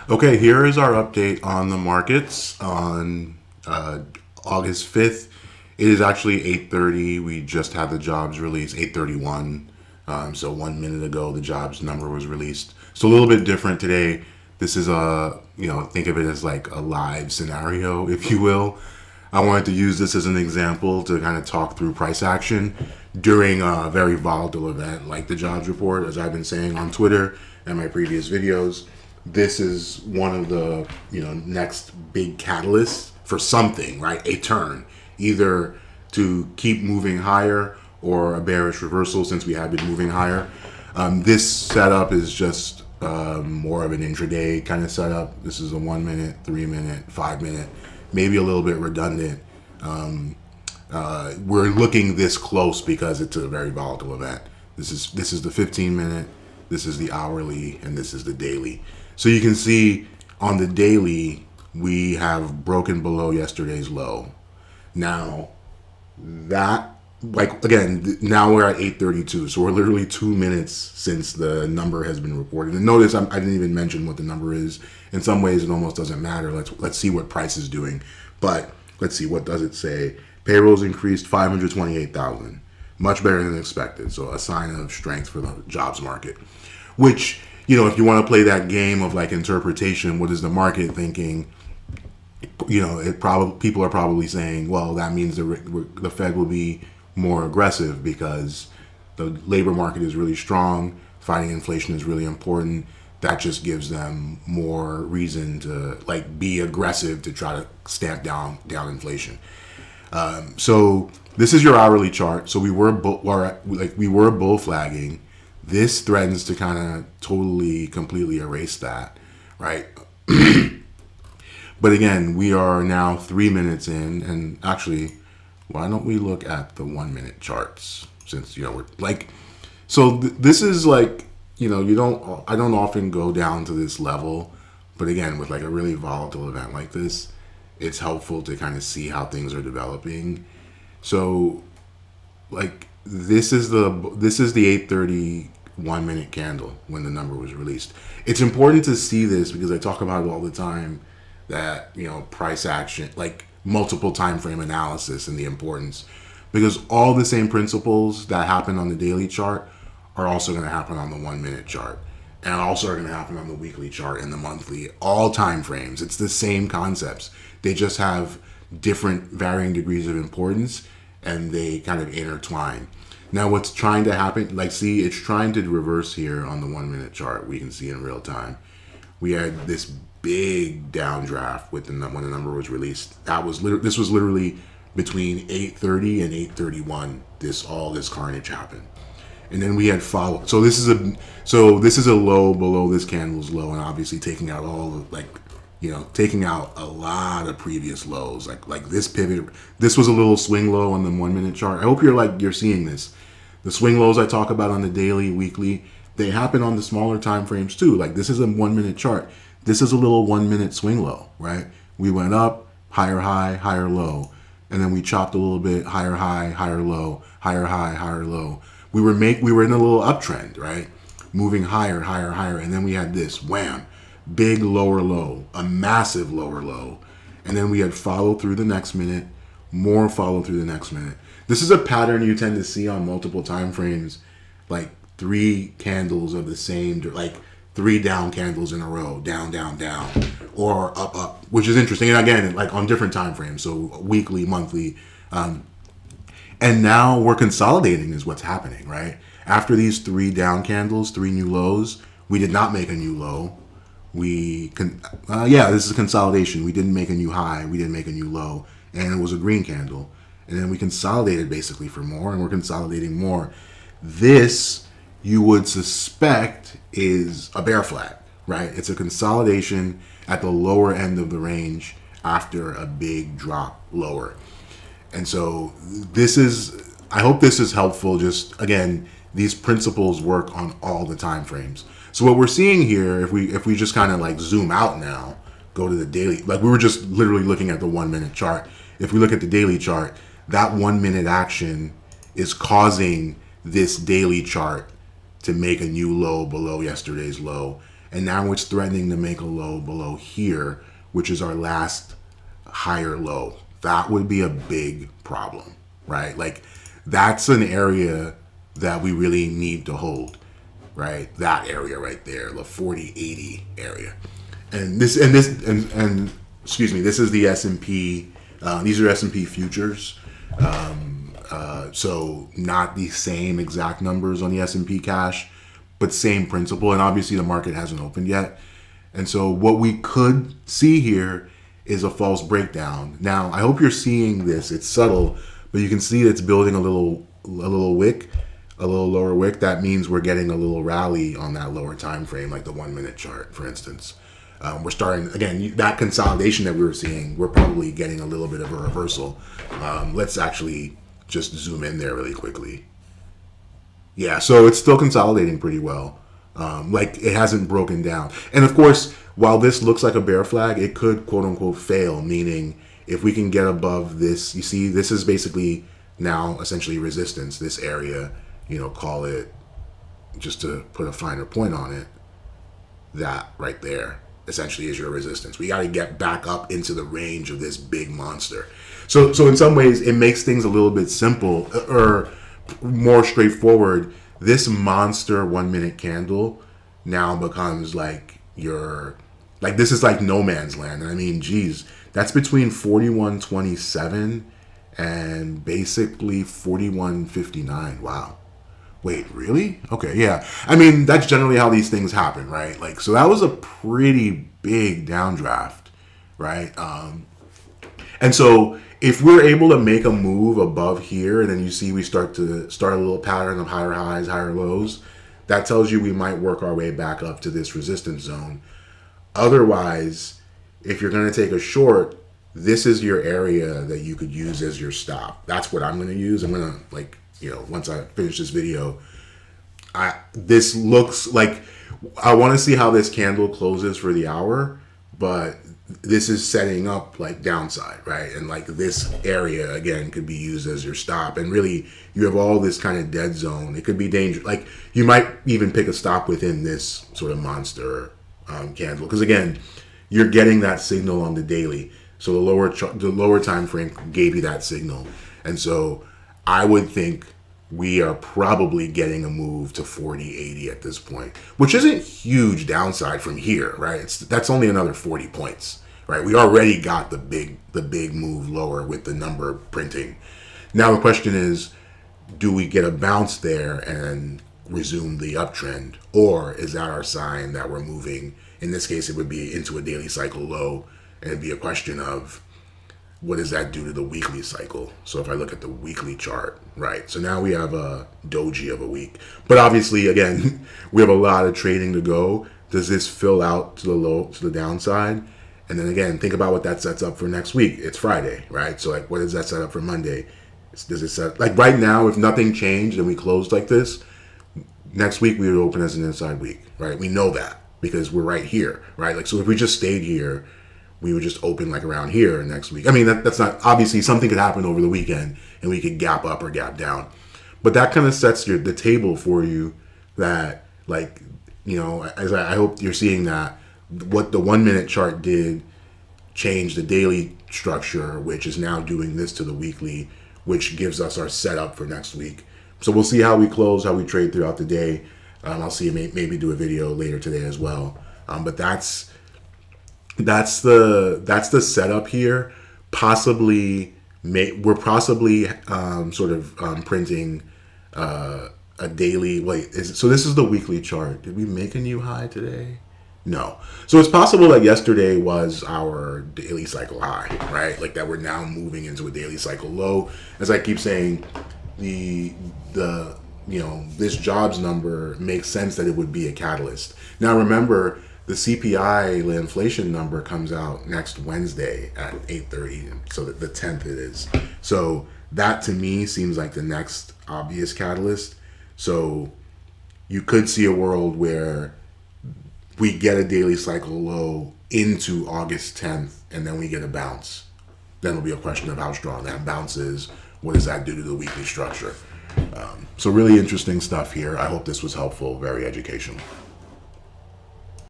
Okay, here is our update on the markets on August 5th. It is actually 8:30. We just had the jobs release, 8:31. So 1 minute ago, the jobs number was released. So a little bit different today. This is think of it as like a live scenario, if you will. I wanted to use this as an example to kind of talk through price action during a very volatile event like the jobs report. As I've been saying on Twitter and my previous videos, this is one of the next big catalysts for something, right? A turn, either to keep moving higher or a bearish reversal since we have been moving higher. This setup is just more of an intraday kind of setup. This is a 1 minute, 3 minute, 5 minute, maybe a little bit redundant. We're looking this close because it's a very volatile event. This is the 15 minute, this is the hourly, and this is the daily. So you can see on the daily, we have broken below yesterday's low. Now, now we're at 8:32. So we're literally 2 minutes since the number has been reported. And notice I didn't even mention what the number is. In some ways, it almost doesn't matter. Let's see what price is doing. But let's see, what does it say? Payrolls increased 528,000. Much better than expected. So a sign of strength for the jobs market. Which, if you want to play that game of like interpretation, what is the market thinking? People are probably saying, well, that means the Fed will be more aggressive because the labor market is really strong. Fighting inflation is really important. That just gives them more reason to be aggressive to try to stamp down inflation. So this is your hourly chart. So we were bull flagging. This threatens to kind of completely erase that, right? But again, we are now 3 minutes in, and actually, why don't we look at the 1 minute charts? Since we're this is I don't often go down to this level, but again, with a really volatile event like this, it's helpful to kind of see how things are developing. So, this is the 8:30 1 minute candle when the number was released. It's important to see this because I talk about it all the time, that price action, multiple time frame analysis, and the importance, because all the same principles that happen on the daily chart are also going to happen on the 1 minute chart, and also are going to happen on the weekly chart and the monthly, all time frames. It's the same concepts. They just have different varying degrees of importance, and they kind of intertwine. Now what's trying to happen, it's trying to reverse here on the 1 minute chart. We can see in real time. We had this big downdraft when the number was released. This was literally between 8:30 and 8:31. All this carnage happened, and then we had followed. So this is a low below this candle's low, and obviously taking out taking out a lot of previous lows. Like this pivot. This was a little swing low on the 1 minute chart. I hope you're seeing this. The swing lows I talk about on the daily, weekly, they happen on the smaller time frames too. This is a 1 minute chart. This is a little 1 minute swing low, right? We went up, higher high, higher low, and then we chopped a little bit, higher high, higher low, higher high, higher low. We were in a little uptrend, right? Moving higher, higher, higher, and then we had this wham, big lower low, a massive lower low, and then we had follow through the next minute, more follow through the next minute. This is a pattern you tend to see on multiple time frames, 3 candles of the same, 3 down candles in a row, down, down, down, or up, up, which is interesting. And again, on different time frames, so weekly, monthly, and now we're consolidating is what's happening, right? After these 3 down candles, 3 new lows, we did not make a new low. This is a consolidation. We didn't make a new high. We didn't make a new low, and it was a green candle. And then we consolidated basically for more, and we're consolidating more. This, you would suspect, is a bear flag, right? It's a consolidation at the lower end of the range after a big drop lower. And so I hope this is helpful. Just again, these principles work on all the time frames. So what we're seeing here, if we just kind of zoom out now, go to the daily, we were just literally looking at the 1 minute chart. If we look at the daily chart, that 1 minute action is causing this daily chart to make a new low below yesterday's low. and now it's threatening to make a low below here, which is our last higher low. That would be a big problem, right? Like that's an area that we really need to hold, right? That area right there, the 4080 area. And excuse me, this is the S&P. These are S&P futures. So not the same exact numbers on the S&P cash, but same principle. And obviously the market hasn't opened yet. And so what we could see here is a false breakdown. Now, I hope you're seeing this. It's subtle, but you can see it's building a little wick, a little lower wick. That means we're getting a little rally on that lower time frame, like the 1 minute chart, for instance. We're starting, again, that consolidation that we were seeing, we're probably getting a little bit of a reversal. Let's actually just zoom in there really quickly. Yeah, so it's still consolidating pretty well. Like it hasn't broken down. And of course, while this looks like a bear flag, it could quote unquote fail, meaning if we can get above this, you see, this is basically now essentially resistance, this area, call it, just to put a finer point on it, that right there essentially is your resistance. We got to get back up into the range of this big monster. So in some ways, it makes things a little bit simple or more straightforward. This monster 1 minute candle now becomes like this is like no man's land. And I mean, geez, that's between 41.27 and basically 41.59. Wow. Wait, really? Okay, yeah. I mean, that's generally how these things happen, right? Like, so that was a pretty big downdraft, right? And so if we're able to make a move above here, and then you see we start a little pattern of higher highs, higher lows, that tells you we might work our way back up to this resistance zone. Otherwise, if you're going to take a short, this is your area that you could use as your stop. That's what I'm going to use. I'm going to, once I finish this video, this looks like, I want to see how this candle closes for the hour, but this is setting up like downside, right? And like this area, again, could be used as your stop. And really, you have all this kind of dead zone. It could be dangerous. Like you might even pick a stop within this sort of monster candle. Because again, you're getting that signal on the daily. So the lower time frame gave you that signal. And so I would think we are probably getting a move to 40.80 at this point, which isn't huge downside from here, right? That's only another 40 points, right? We already got the big move lower with the number printing. Now the question is, do we get a bounce there and resume the uptrend, or is that our sign that we're moving? In this case, it would be into a daily cycle low, and it'd be a question of, what does that do to the weekly cycle? So if I look at the weekly chart, right? So now we have a doji of a week. But obviously, again, we have a lot of trading to go. Does this fill out to the downside? And then again, think about what that sets up for next week. It's Friday, right? So like, what does that set up for Monday? Does it set, like right now, if nothing changed and we closed like this, next week we would open as an inside week, right? We know that because we're right here, right? Like, so if we just stayed here, we would just open like around here next week. I mean, that's not, obviously something could happen over the weekend and we could gap up or gap down. But that kind of sets the table for you that, like, as I hope you're seeing that what the 1 minute chart did change the daily structure, which is now doing this to the weekly, which gives us our setup for next week. So we'll see how we close, how we trade throughout the day. I'll see maybe do a video later today as well. But that's the setup here. We're possibly printing a daily. So this is the weekly chart. Did we make a new high today? No. So it's possible that yesterday was our daily cycle high, right? Like that we're now moving into a daily cycle low. As I keep saying, this jobs number makes sense that it would be a catalyst. Now remember, the CPI, the inflation number, comes out next Wednesday at 8:30. So the 10th it is. So that to me seems like the next obvious catalyst. So you could see a world where we get a daily cycle low into August 10th and then we get a bounce. Then it'll be a question of how strong that bounce is. What does that do to the weekly structure? So really interesting stuff here. I hope this was helpful, very educational.